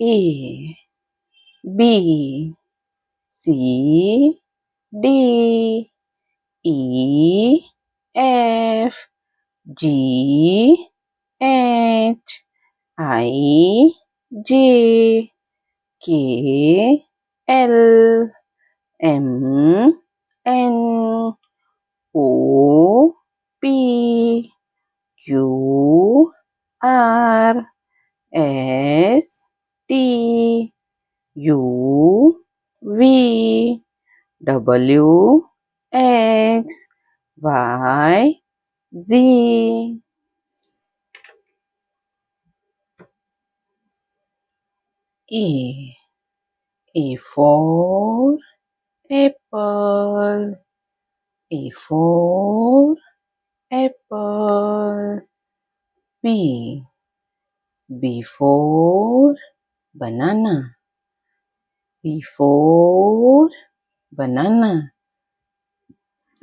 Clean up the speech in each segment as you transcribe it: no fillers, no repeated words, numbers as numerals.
A, B, C, D, E, F, G, H, I, J, K, L, M, N, O, P, Q, R, S, T, U, V, W, X, Y, Z. A. A for apple. A for apple. B. B for banana. B for banana.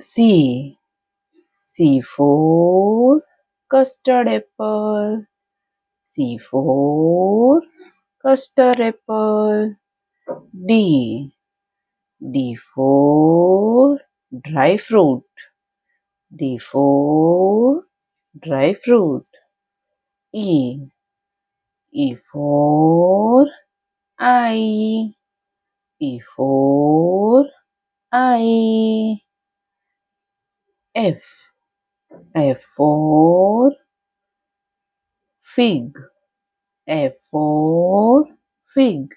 C. C for custard apple. C for custard apple. D. D for dry fruit. D for dry fruit. E. E for eye. E for eye. F. F for fig. F for fig.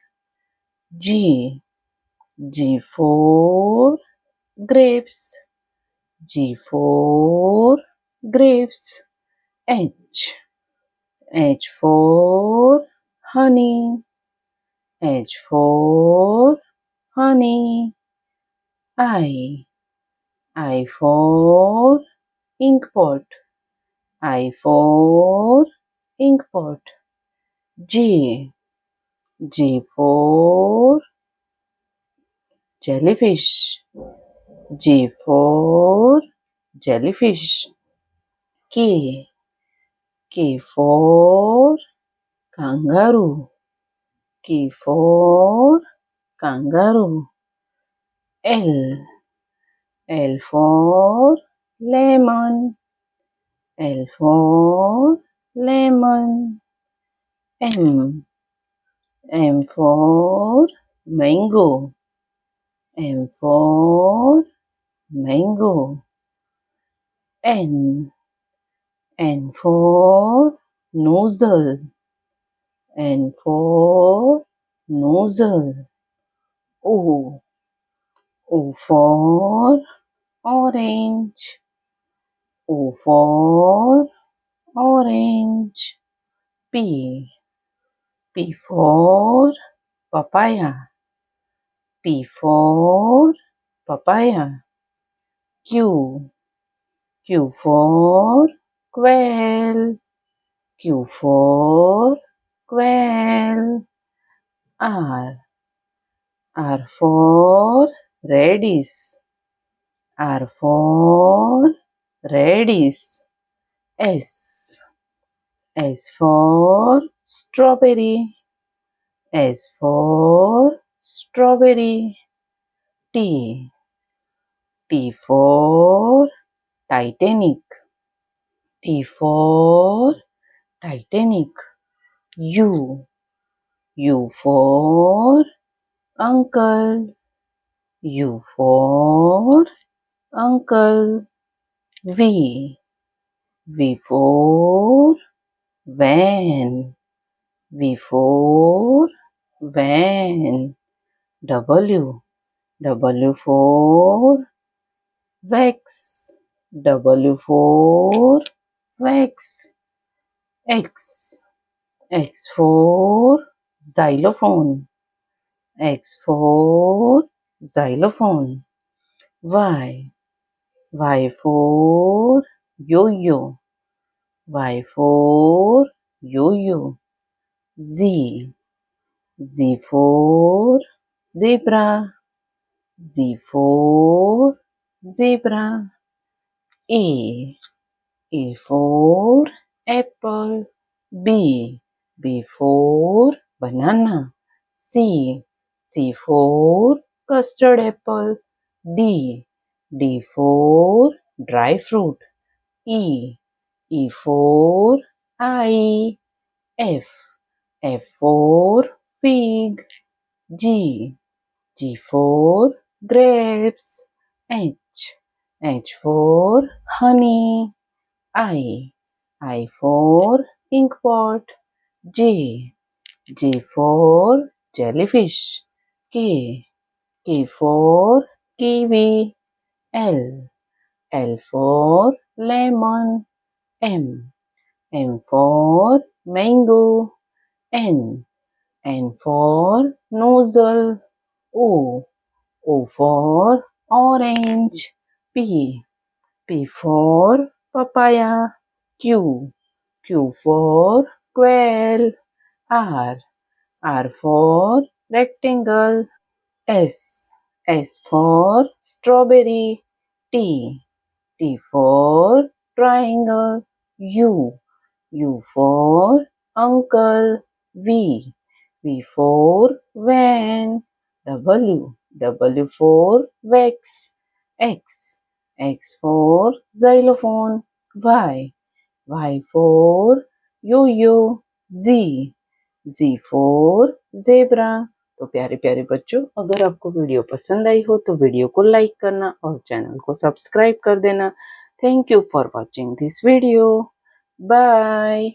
G. G for grapes. G for grapes. H. H for honey. H for honey. I. I for ink pot. I for ink pot. J. J for jellyfish. J for jellyfish. K. K for kangaroo. K for kangaroo. L. L for lemon. L for lemon. M. M for mango. M for mango. N. N for nozzle. N for nozzle. O. O for orange. O for orange. P. P for papaya. P for papaya. Q. Q for quail. Q for quail. R. R for radish. R for radish. S. S for strawberry. S for strawberry. T. T for Titanic. T for Titanic. U. U for uncle. U for uncle. V. V for van. V for van. W. W for wax. W for wax. X. X for xylophone. X for xylophone. Y. Y for yo-yo. Y for yo-yo. Z. Z for zebra. Z for zebra. A. A for apple. B. B for banana. C for custard apple. D for dry fruit. E for eye. F for fig. G for grapes. H for honey. I for inkpot. J for jellyfish. K for kiwi. L for lemon. M for mango. N for nozzle. O for orange. P for papaya. Q for quail. R for rectangle. S for strawberry. T for triangle. U for uncle. V for van. W for wax. X for xylophone. Y for yo-yo. Z for zebra. तो प्यारे प्यारे बच्चों, अगर आपको video पसंद आई हो तो video को लाइक करना और चैनल को सब्सक्राइब कर देना। Thank you for watching this video. Bye.